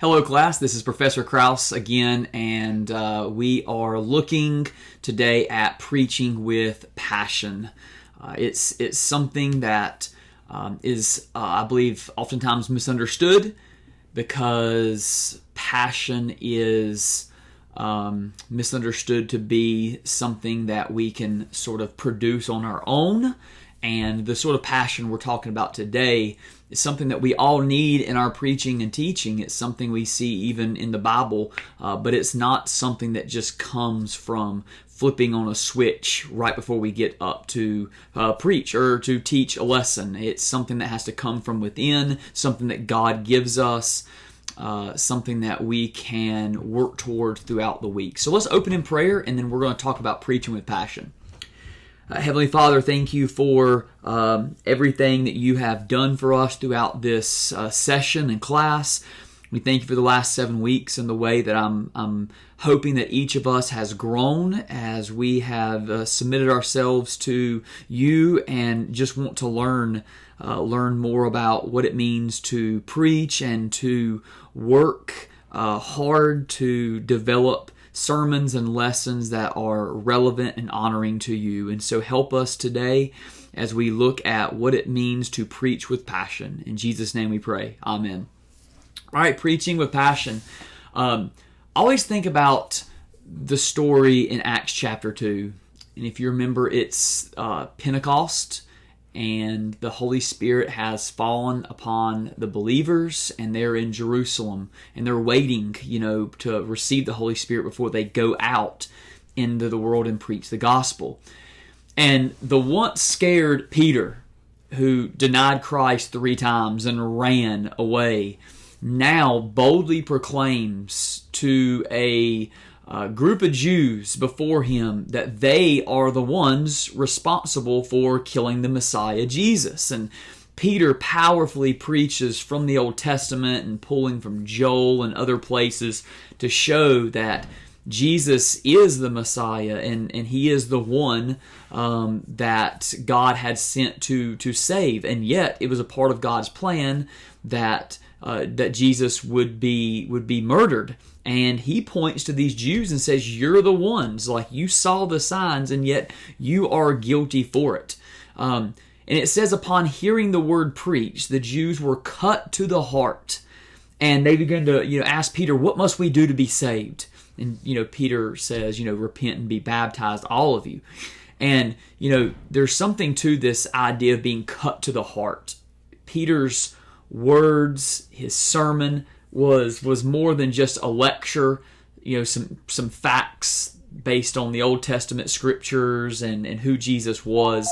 Hello class, this is Professor Krause again, and we are looking today at preaching with passion. It's something that is, I believe, oftentimes misunderstood because passion is misunderstood to be something that we can sort of produce on our own. And the sort of passion we're talking about today is something that we all need in our preaching and teaching. It's something we see even in the Bible, but it's not something that just comes from flipping on a switch right before we get up to preach or to teach a lesson. It's something that has to come from within, something that God gives us, something that we can work towards throughout the week. So let's open in prayer, and then we're going to talk about preaching with passion. Heavenly Father, thank you for everything that you have done for us throughout this session and class. We thank you for the last 7 weeks and the way that I'm hoping that each of us has grown as we have submitted ourselves to you and just want to learn more about what it means to preach and to work hard to develop sermons and lessons that are relevant and honoring to you. And so help us today as we look at what it means to preach with passion. In Jesus' name we pray. Amen. All right, preaching with passion. Always think about the story in Acts chapter 2. And if you remember, it's Pentecost, and the Holy Spirit has fallen upon the believers, and they're in Jerusalem, and they're waiting, to receive the Holy Spirit before they go out into the world and preach the gospel. And the once scared Peter, who denied Christ 3 times and ran away, now boldly proclaims to a group of Jews before him that they are the ones responsible for killing the Messiah, Jesus. And Peter powerfully preaches from the Old Testament and pulling from Joel and other places to show that Jesus is the Messiah and he is the one that God had sent to save. And yet it was a part of God's plan that Jesus would be murdered. And he points to these Jews and says, you're the ones, like you saw the signs and yet you are guilty for it. And it says, upon hearing the word preached, the Jews were cut to the heart, and they began to ask Peter, what must we do to be saved? And Peter says, repent and be baptized, all of you. And there's something to this idea of being cut to the heart. Peter's words, his sermon was more than just a lecture, some facts based on the Old Testament scriptures and who Jesus was.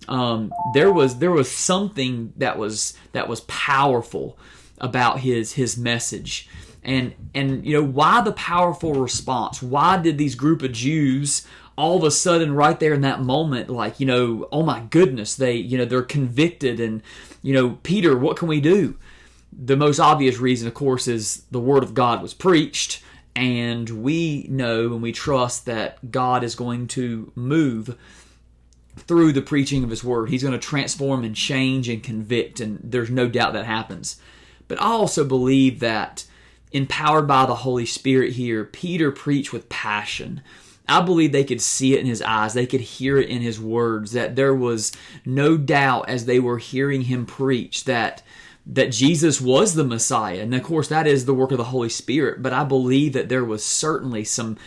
There was something that was powerful about his message. And why the powerful response? Why did these group of Jews all of a sudden right there in that moment, oh my goodness, they're convicted, and Peter, what can we do? The most obvious reason, of course, is the Word of God was preached, and we know and we trust that God is going to move through the preaching of His Word. He's going to transform and change and convict, and there's no doubt that happens. But I also believe that, empowered by the Holy Spirit here, Peter preached with passion. I believe they could see it in his eyes. They could hear it in his words, that there was no doubt as they were hearing him preach that Jesus was the Messiah. And of course, that is the work of the Holy Spirit. But I believe that there was certainly some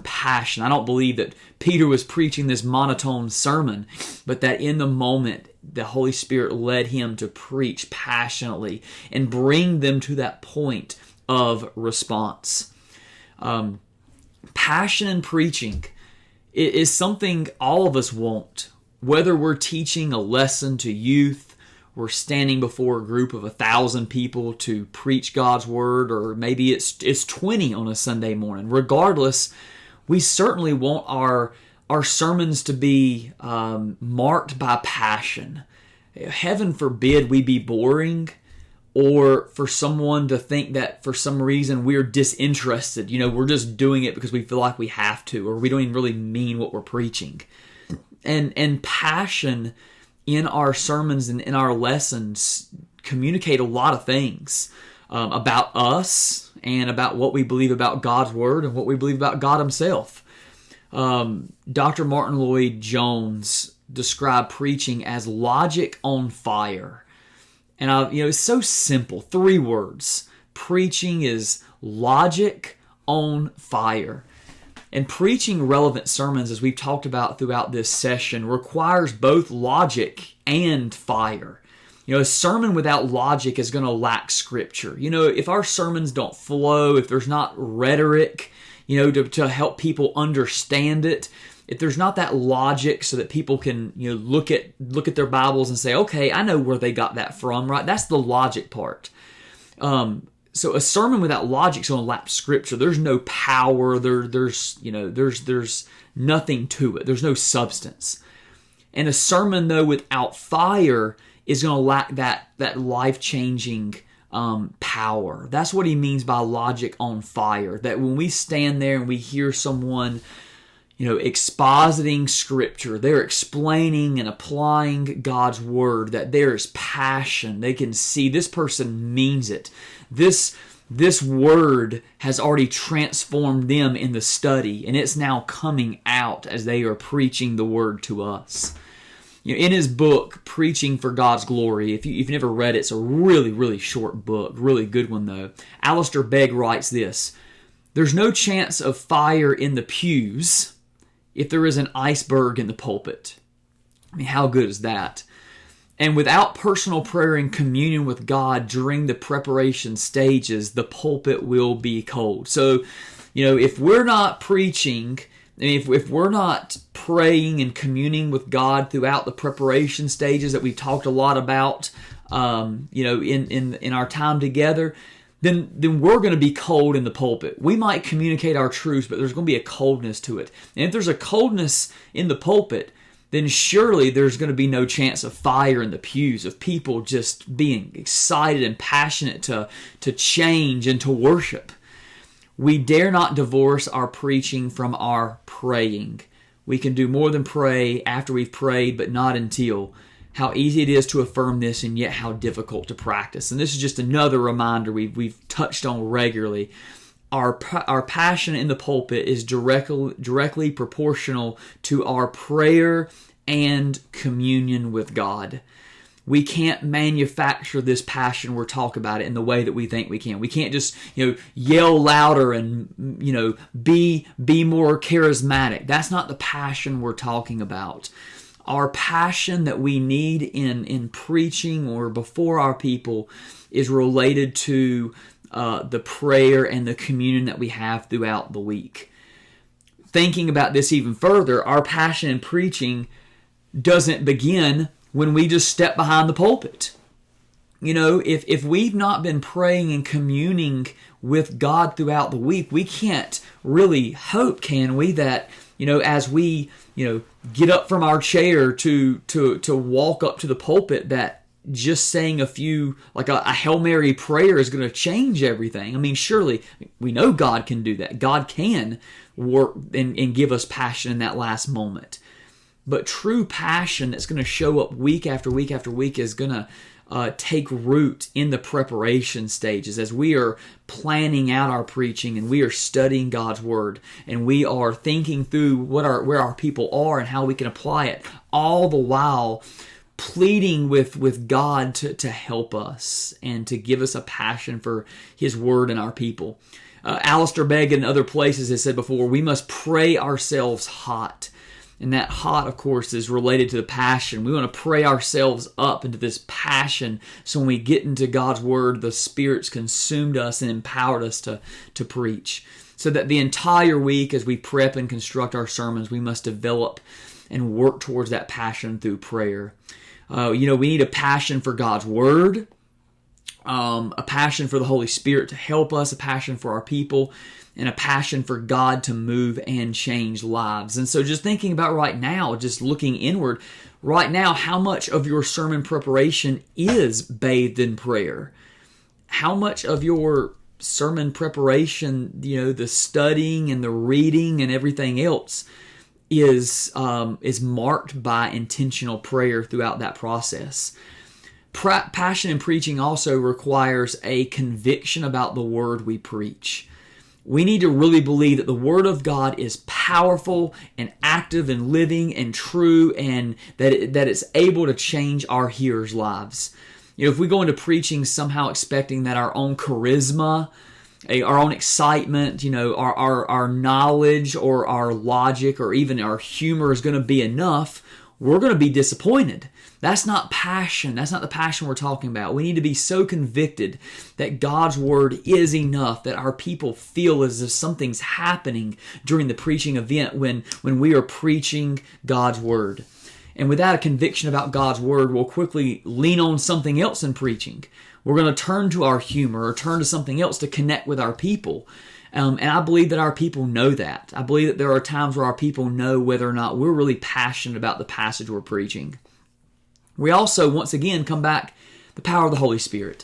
passion. I don't believe that Peter was preaching this monotone sermon, but that in the moment, the Holy Spirit led him to preach passionately and bring them to that point of response. Passion in preaching is something all of us want. Whether we're teaching a lesson to youth, we're standing before a group of 1,000 people to preach God's Word, or maybe it's 20 on a Sunday morning. Regardless, we certainly want our sermons to be marked by passion. Heaven forbid we be boring, or for someone to think that for some reason we're disinterested. We're just doing it because we feel like we have to, or we don't even really mean what we're preaching. And passion in our sermons and in our lessons communicate a lot of things about us and about what we believe about God's Word and what we believe about God Himself. Dr. Martin Lloyd-Jones described preaching as logic on fire. And it's so simple. 3 words. Preaching is logic on fire. And preaching relevant sermons, as we've talked about throughout this session, requires both logic and fire. A sermon without logic is going to lack scripture. If our sermons don't flow, if there's not rhetoric, to help people understand it, if there's not that logic so that people can, look at their Bibles and say, okay, I know where they got that from, right? That's the logic part. So a sermon without logic is going to lack scripture. There's no power. There's nothing to it. There's no substance. And a sermon, though, without fire is going to lack that life-changing power. That's what he means by logic on fire. That when we stand there and we hear someone, expositing Scripture, they're explaining and applying God's Word, that there is passion. They can see this person means it. This Word has already transformed them in the study, and it's now coming out as they are preaching the Word to us. In his book, Preaching for God's Glory, if you've never read it, it's a really, really short book, really good one though. Alistair Begg writes this: "There's no chance of fire in the pews if there is an iceberg in the pulpit." I mean, how good is that? And without personal prayer and communion with God during the preparation stages, the pulpit will be cold. So, if we're not preaching, if we're not praying and communing with God throughout the preparation stages that we've talked a lot about, in our time together, then we're going to be cold in the pulpit. We might communicate our truths, but there's going to be a coldness to it. And if there's a coldness in the pulpit, then surely there's going to be no chance of fire in the pews, of people just being excited and passionate to change and to worship. We dare not divorce our preaching from our praying. We can do more than pray after we've prayed, but not until. How easy it is to affirm this, and yet how difficult to practice. And this is just another reminder we've touched on regularly. Our passion in the pulpit is directly proportional to our prayer and communion with God. We can't manufacture this passion we're talking about it in the way that we think we can. We can't just yell louder and be more charismatic. That's not the passion we're talking about. Our passion that we need in preaching or before our people is related to the prayer and the communion that we have throughout the week. Thinking about this even further, our passion in preaching doesn't begin when we just step behind the pulpit. If we've not been praying and communing with God throughout the week, we can't really hope, can we, that as we get up from our chair to walk up to the pulpit, that just saying a few, like a Hail Mary prayer, is going to change everything. I mean, surely we know God can do that. God can work and give us passion in that last moment. But true passion that's going to show up week after week after week is going to take root in the preparation stages as we are planning out our preaching and we are studying God's Word and we are thinking through where our people are and how we can apply it, all the while pleading with God to help us and to give us a passion for His Word and our people. Alistair Begg in other places has said before, we must pray ourselves hot. And that hot, of course, is related to the passion. We want to pray ourselves up into this passion so when we get into God's Word, the Spirit's consumed us and empowered us to preach. So that the entire week as we prep and construct our sermons, we must develop and work towards that passion through prayer. We need a passion for God's Word, a passion for the Holy Spirit to help us, a passion for our people, and a passion for God to move and change lives. And so just thinking about right now, just looking inward, right now, how much of your sermon preparation is bathed in prayer? How much of your sermon preparation, the studying and the reading and everything else is marked by intentional prayer throughout that process? Passion in preaching also requires a conviction about the word we preach. We need to really believe that the Word of God is powerful and active and living and true, and that it's able to change our hearers' lives. If we go into preaching somehow expecting that our own charisma, our own excitement, our knowledge or our logic or even our humor is going to be enough, we're going to be disappointed. That's not passion. That's not the passion we're talking about. We need to be so convicted that God's Word is enough, that our people feel as if something's happening during the preaching event when we are preaching God's Word. And without a conviction about God's Word, we'll quickly lean on something else in preaching. We're going to turn to our humor or turn to something else to connect with our people. And I believe that our people know that. I believe that there are times where our people know whether or not we're really passionate about the passage we're preaching. We also, once again, come back the power of the Holy Spirit.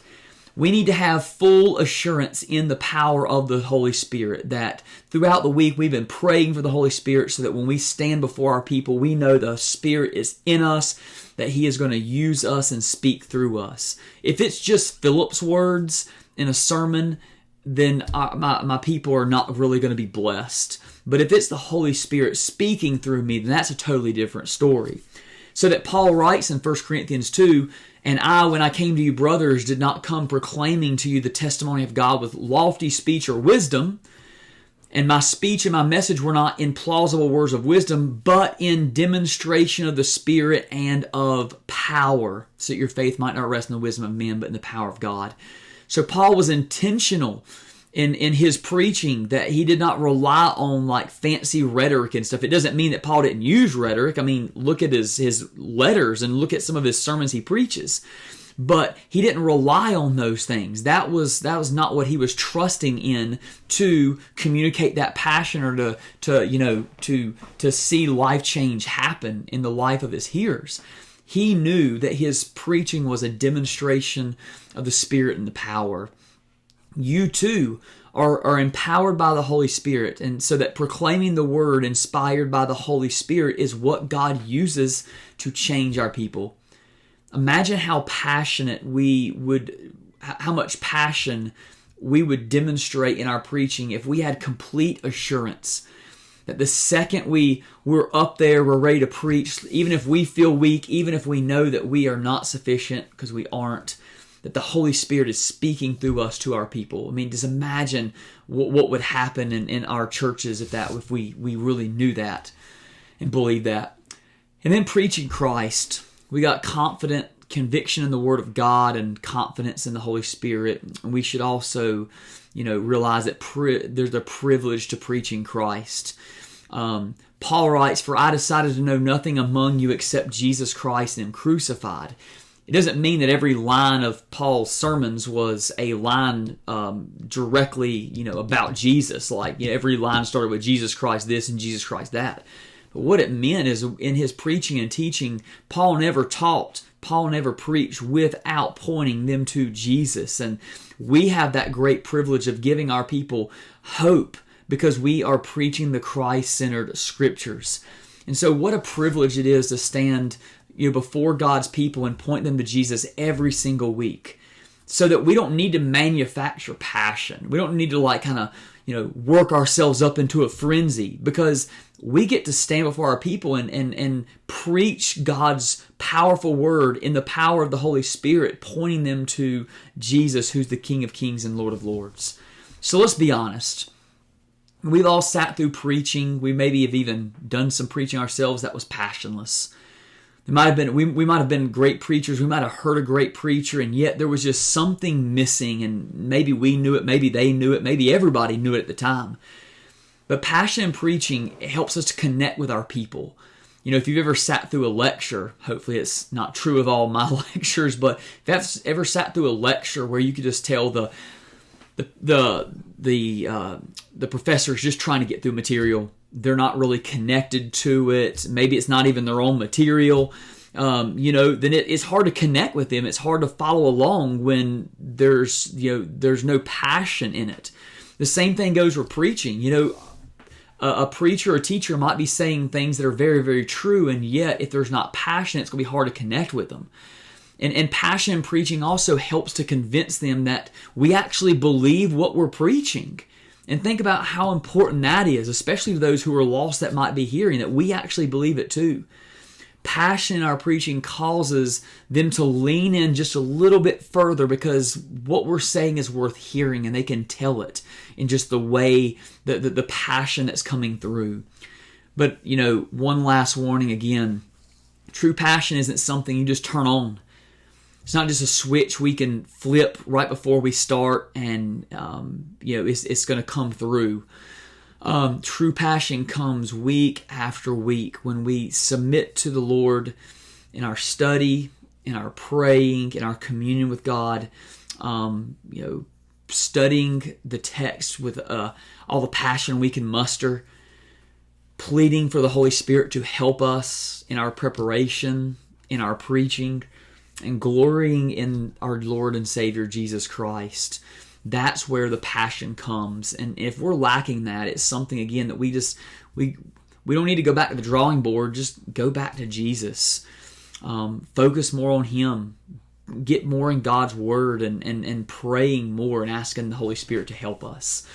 We need to have full assurance in the power of the Holy Spirit, that throughout the week we've been praying for the Holy Spirit so that when we stand before our people, we know the Spirit is in us, that He is going to use us and speak through us. If it's just Philip's words in a sermon, then my people are not really going to be blessed. But if it's the Holy Spirit speaking through me, then that's a totally different story. So that Paul writes in 1 Corinthians 2, "And I, when I came to you, brothers, did not come proclaiming to you the testimony of God with lofty speech or wisdom. And my speech and my message were not in plausible words of wisdom, but in demonstration of the Spirit and of power, so that your faith might not rest in the wisdom of men, but in the power of God." So Paul was intentional in his preaching, that he did not rely on like fancy rhetoric and stuff. It doesn't mean that Paul didn't use rhetoric. I mean, look at his letters and look at some of his sermons he preaches. But he didn't rely on those things. That was not what he was trusting in to communicate that passion or to see life change happen in the life of his hearers. He knew that his preaching was a demonstration of the Spirit and the power. You too are empowered by the Holy Spirit, and so that proclaiming the Word inspired by the Holy Spirit is what God uses to change our people. Imagine how much passion we would demonstrate in our preaching if we had complete assurance that the second we're up there, we're ready to preach, even if we feel weak, even if we know that we are not sufficient, because we aren't, that the Holy Spirit is speaking through us to our people. I mean, just imagine what would happen in our churches if we really knew that and believed that. And then preaching Christ. We got confident conviction in the Word of God and confidence in the Holy Spirit. And we should also, realize that there's a privilege to preaching Christ. Paul writes, "For I decided to know nothing among you except Jesus Christ and Him crucified." It doesn't mean that every line of Paul's sermons was a line directly, about Jesus. Like, every line started with Jesus Christ this and Jesus Christ that. But what it meant is in his preaching and teaching, Paul never preached without pointing them to Jesus. And we have that great privilege of giving our people hope because we are preaching the Christ-centered Scriptures. And so what a privilege it is to stand before God's people and point them to Jesus every single week, so that we don't need to manufacture passion. We don't need to work ourselves up into a frenzy, because we get to stand before our people and preach God's powerful word in the power of the Holy Spirit, pointing them to Jesus, who's the King of Kings and Lord of Lords. So let's be honest. We've all sat through preaching. We maybe have even done some preaching ourselves that was passionless. We might have been great preachers. We might have heard a great preacher, and yet there was just something missing. And maybe we knew it, maybe they knew it, maybe everybody knew it at the time. But passion in preaching, it helps us to connect with our people. If you've ever sat through a lecture, hopefully it's not true of all my lectures, but if you've ever sat through a lecture where you could just tell the professor's just trying to get through material. They're not really connected to it. Maybe it's not even their own material. Then it's hard to connect with them. It's hard to follow along when there's no passion in it. The same thing goes for preaching. A preacher or teacher might be saying things that are very, very true, and yet if there's not passion, it's going to be hard to connect with them. And passion in preaching also helps to convince them that we actually believe what we're preaching. And think about how important that is, especially to those who are lost that might be hearing, that we actually believe it too. Passion in our preaching causes them to lean in just a little bit further because what we're saying is worth hearing, and they can tell it in just the way, the passion that's coming through. But, one last warning again, true passion isn't something you just turn on. It's not just a switch we can flip right before we start and, it's going to come through. True passion comes week after week when we submit to the Lord in our study, in our praying, in our communion with God, studying the text with all the passion we can muster, pleading for the Holy Spirit to help us in our preparation, in our preaching, and glorying in our Lord and Savior Jesus Christ. That's where the passion comes. And if we're lacking that, it's something, again, that we don't need to go back to the drawing board. Just go back to Jesus. Focus more on Him. Get more in God's Word and praying more and asking the Holy Spirit to help us.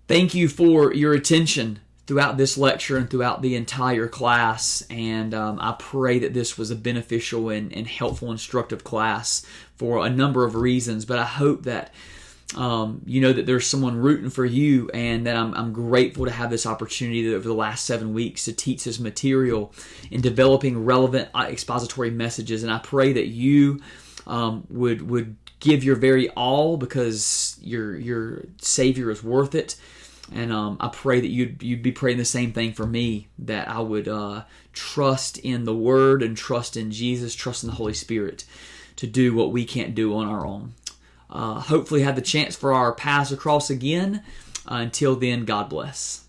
Thank you for your attention throughout this lecture and throughout the entire class, and I pray that this was a beneficial and helpful, instructive class for a number of reasons. But I hope that that there's someone rooting for you, and that I'm grateful to have this opportunity over the last 7 weeks to teach this material in developing relevant expository messages. And I pray that you would give your very all, because your Savior is worth it. And I pray that you'd be praying the same thing for me, that I would trust in the Word and trust in Jesus, trust in the Holy Spirit to do what we can't do on our own. Hopefully have the chance for our paths to cross again. Until then, God bless.